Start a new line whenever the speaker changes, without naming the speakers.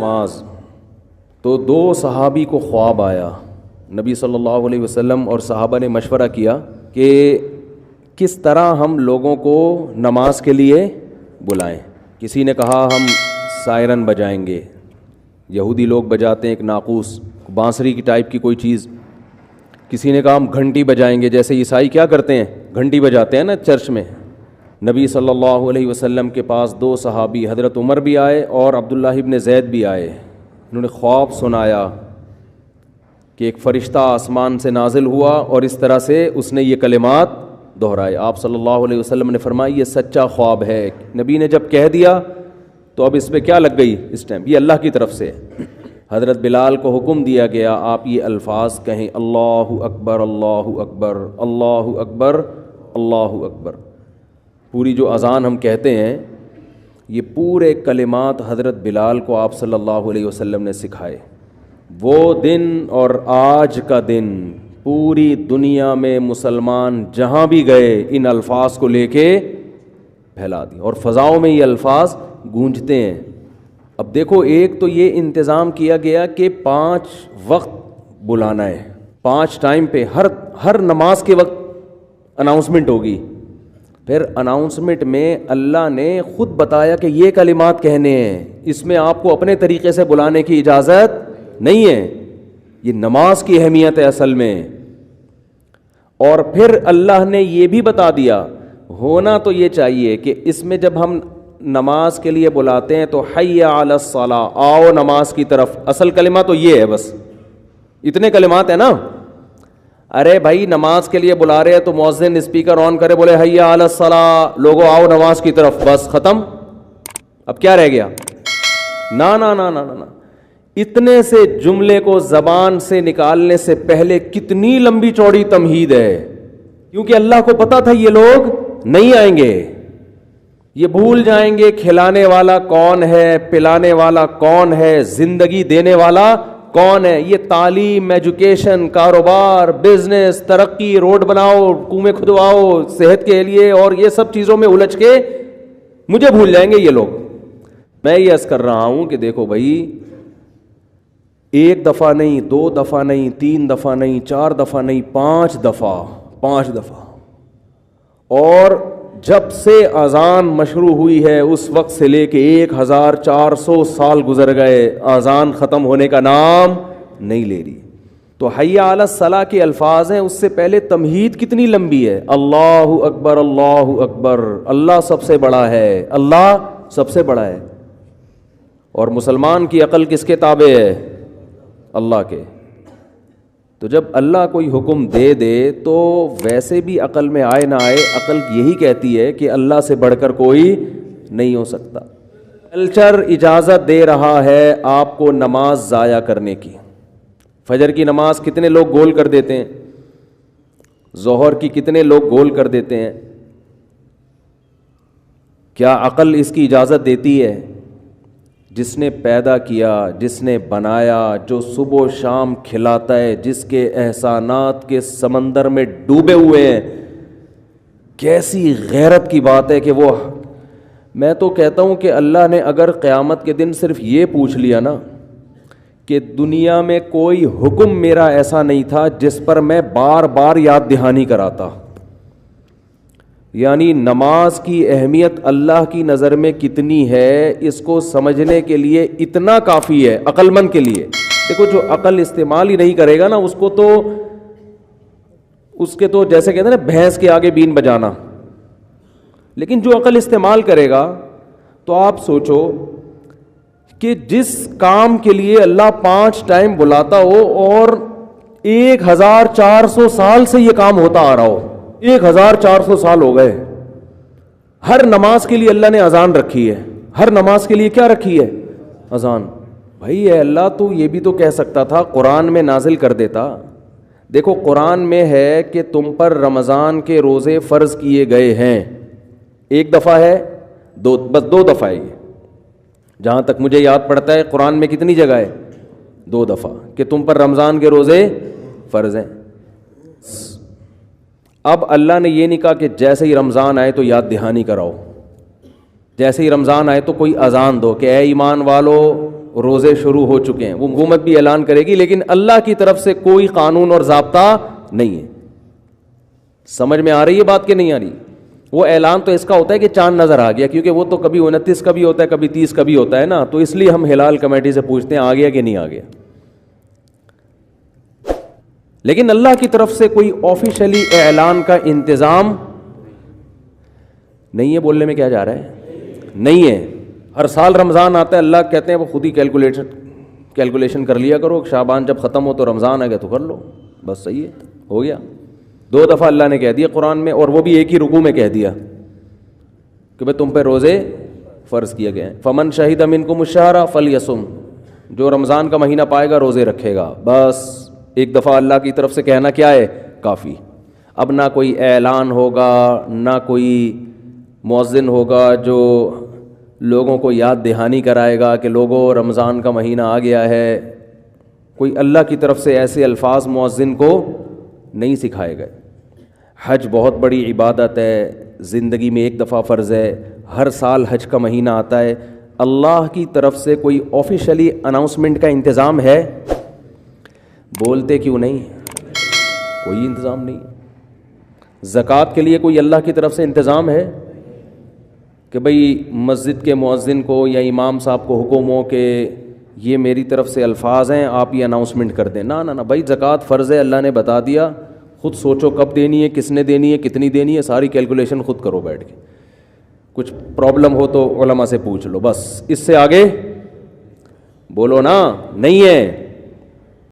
نماز. تو دو صحابی کو خواب آیا. نبی صلی اللہ علیہ وسلم اور صحابہ نے مشورہ کیا کہ کس طرح ہم لوگوں کو نماز کے لیے بلائیں. کسی نے کہا ہم سائرن بجائیں گے. یہودی لوگ بجاتے ہیں ایک ناقوس بانسری کی ٹائپ کی کوئی چیز. کسی نے کہا ہم گھنٹی بجائیں گے, جیسے عیسائی کیا کرتے ہیں گھنٹی بجاتے ہیں نا چرچ میں. نبی صلی اللہ علیہ وسلم کے پاس دو صحابی حضرت عمر بھی آئے اور عبداللہ ابن زید بھی آئے. انہوں نے خواب سنایا کہ ایک فرشتہ آسمان سے نازل ہوا اور اس طرح سے اس نے یہ کلمات دہرائے. آپ صلی اللہ علیہ وسلم نے فرمایا یہ سچا خواب ہے. نبی نے جب کہہ دیا تو اب اس پہ کیا لگ گئی اس ٹائم, یہ اللہ کی طرف سے. حضرت بلال کو حکم دیا گیا آپ یہ الفاظ کہیں اللہ اکبر اللہ اکبر اللہ اکبر اللہ اکبر. پوری جو اذان ہم کہتے ہیں یہ پورے کلمات حضرت بلال کو آپ صلی اللہ علیہ وسلم نے سکھائے. وہ دن اور آج کا دن پوری دنیا میں مسلمان جہاں بھی گئے ان الفاظ کو لے کے پھیلا دیا اور فضاؤں میں یہ الفاظ گونجتے ہیں. اب دیکھو ایک تو یہ انتظام کیا گیا کہ 5 وقت بلانا ہے, 5 ٹائم پہ ہر نماز کے وقت اناؤنسمنٹ ہوگی. پھر اناؤنسمنٹ میں اللہ نے خود بتایا کہ یہ کلمات کہنے ہیں, اس میں آپ کو اپنے طریقے سے بلانے کی اجازت نہیں ہے. یہ نماز کی اہمیت ہے اصل میں. اور پھر اللہ نے یہ بھی بتا دیا ہونا تو یہ چاہیے کہ اس میں جب ہم نماز کے لیے بلاتے ہیں تو حی علی الصلاۃ, آؤ نماز کی طرف. اصل کلمہ تو یہ ہے, بس اتنے کلمات ہیں نا. ارے بھائی نماز کے لیے بلا رہے ہیں تو مؤذن اسپیکر آن کرے بولے حی علی الصلاۃ, لوگوں آؤ نماز کی طرف, بس ختم. اب کیا رہ گیا؟ نا نا نا نا نا. اتنے سے جملے کو زبان سے نکالنے سے پہلے کتنی لمبی چوڑی تمہید ہے, کیونکہ اللہ کو پتا تھا یہ لوگ نہیں آئیں گے, یہ بھول جائیں گے کھلانے والا کون ہے, پلانے والا کون ہے, زندگی دینے والا کون ہے. یہ تعلیم, ایجوکیشن, کاروبار, بزنس, ترقی, روڈ بناؤ, کنویں کھدواؤ صحت کے لیے اور یہ سب چیزوں میں الجھ کے مجھے بھول جائیں گے یہ لوگ. میں یہ عرض کر رہا ہوں کہ دیکھو بھائی, 1 دفعہ نہیں, 2 دفعہ نہیں, 3 دفعہ نہیں, 4 دفعہ نہیں, 5 دفعہ. اور جب سے اذان مشروع ہوئی ہے اس وقت سے لے کے 1400 سال گزر گئے, اذان ختم ہونے کا نام نہیں لے رہی. تو حی علی الصلاۃ کے الفاظ ہیں, اس سے پہلے تمہید کتنی لمبی ہے. اللہ اکبر اللہ اکبر, اللہ سب سے بڑا ہے, اللہ سب سے بڑا ہے. اور مسلمان کی عقل کس کے تابع ہے؟ اللہ کے. تو جب اللہ کوئی حکم دے دے تو ویسے بھی عقل میں آئے نہ آئے, عقل یہی کہتی ہے کہ اللہ سے بڑھ کر کوئی نہیں ہو سکتا. کلچر اجازت دے رہا ہے آپ کو نماز ضائع کرنے کی. فجر کی نماز کتنے لوگ گول کر دیتے ہیں, ظہر کی کتنے لوگ گول کر دیتے ہیں. کیا عقل اس کی اجازت دیتی ہے؟ جس نے پیدا کیا, جس نے بنایا, جو صبح و شام کھلاتا ہے, جس کے احسانات کے سمندر میں ڈوبے ہوئے ہیں, کیسی غیرت کی بات ہے کہ وہ. میں تو کہتا ہوں کہ اللہ نے اگر قیامت کے دن صرف یہ پوچھ لیا نا کہ دنیا میں کوئی حکم میرا ایسا نہیں تھا جس پر میں بار بار یاد دہانی کراتا, یعنی نماز کی اہمیت اللہ کی نظر میں کتنی ہے اس کو سمجھنے کے لیے اتنا کافی ہے عقل مند کے لیے. دیکھو جو عقل استعمال ہی نہیں کرے گا نا اس کے تو جیسے کہتے ہیں نا بھینس کے آگے بین بجانا. لیکن جو عقل استعمال کرے گا تو آپ سوچو کہ جس کام کے لیے اللہ 5 ٹائم بلاتا ہو اور 1400 سال سے یہ کام ہوتا آ رہا ہو, 1400 سال ہو گئے. ہر نماز کے لیے اللہ نے اذان رکھی ہے, ہر نماز کے لیے کیا رکھی ہے؟ اذان. بھائی اے اللہ تو یہ بھی تو کہہ سکتا تھا قرآن میں نازل کر دیتا. دیکھو قرآن میں ہے کہ تم پر رمضان کے روزے فرض کیے گئے ہیں. 1 دفعہ ہے, بس 2 دفعہ ہے. یہ جہاں تک مجھے یاد پڑتا ہے قرآن میں کتنی جگہ ہے؟ 2 دفعہ کہ تم پر رمضان کے روزے فرض ہیں. اب اللہ نے یہ نہیں کہا کہ جیسے ہی رمضان آئے تو یاد دہانی کراؤ, جیسے ہی رمضان آئے تو کوئی اذان دو کہ اے ایمان والو روزے شروع ہو چکے ہیں. وہ حکومت بھی اعلان کرے گی, لیکن اللہ کی طرف سے کوئی قانون اور ضابطہ نہیں ہے. سمجھ میں آ رہی ہے بات کہ نہیں آ رہی؟ وہ اعلان تو اس کا ہوتا ہے کہ چاند نظر آ گیا, کیونکہ وہ تو کبھی 29 کا بھی ہوتا ہے, کبھی 30 کا بھی ہوتا ہے نا, تو اس لیے ہم ہلال کمیٹی سے پوچھتے ہیں آ گیا کہ نہیں آ گیا. لیکن اللہ کی طرف سے کوئی آفیشلی اعلان کا انتظام نہیں ہے. بولنے میں کیا جا رہا ہے؟ نہیں ہے. ہر سال رمضان آتا ہے, اللہ کہتے ہیں وہ خود ہی کیلکولیشن کر لیا کرو, شعبان جب ختم ہو تو رمضان آ گیا تو کر لو, بس صحیح ہے, ہو گیا. 2 دفعہ اللہ نے کہہ دیا قرآن میں, اور وہ بھی ایک ہی رکوع میں کہہ دیا کہ بھئی تم پہ روزے فرض کیے گئے ہیں. فمن شہد منکم الشہر فلیصم, جو رمضان کا مہینہ پائے گا روزے رکھے گا. بس ایک دفعہ اللہ کی طرف سے کہنا کیا ہے؟ کافی. اب نہ کوئی اعلان ہوگا, نہ کوئی مؤذن ہوگا جو لوگوں کو یاد دہانی کرائے گا کہ لوگوں رمضان کا مہینہ آ گیا ہے. کوئی اللہ کی طرف سے ایسے الفاظ مؤذن کو نہیں سکھائے گئے. حج بہت بڑی عبادت ہے, زندگی میں ایک دفعہ فرض ہے, ہر سال حج کا مہینہ آتا ہے. اللہ کی طرف سے کوئی آفیشلی اناؤنسمنٹ کا انتظام ہے؟ بولتے کیوں نہیں؟ کوئی انتظام نہیں. زکوٰۃ کے لیے کوئی اللہ کی طرف سے انتظام ہے کہ بھئی مسجد کے مؤذن کو یا امام صاحب کو حکم ہو کہ یہ میری طرف سے الفاظ ہیں, آپ یہ اناؤنسمنٹ کر دیں؟ نہ نہ نہ بھائی, زکوٰۃ فرض ہے, اللہ نے بتا دیا, خود سوچو کب دینی ہے, کس نے دینی ہے, کتنی دینی ہے, ساری کیلکولیشن خود کرو بیٹھ کے. کچھ پرابلم ہو تو علماء سے پوچھ لو, بس اس سے آگے بولو نا, نہیں ہے.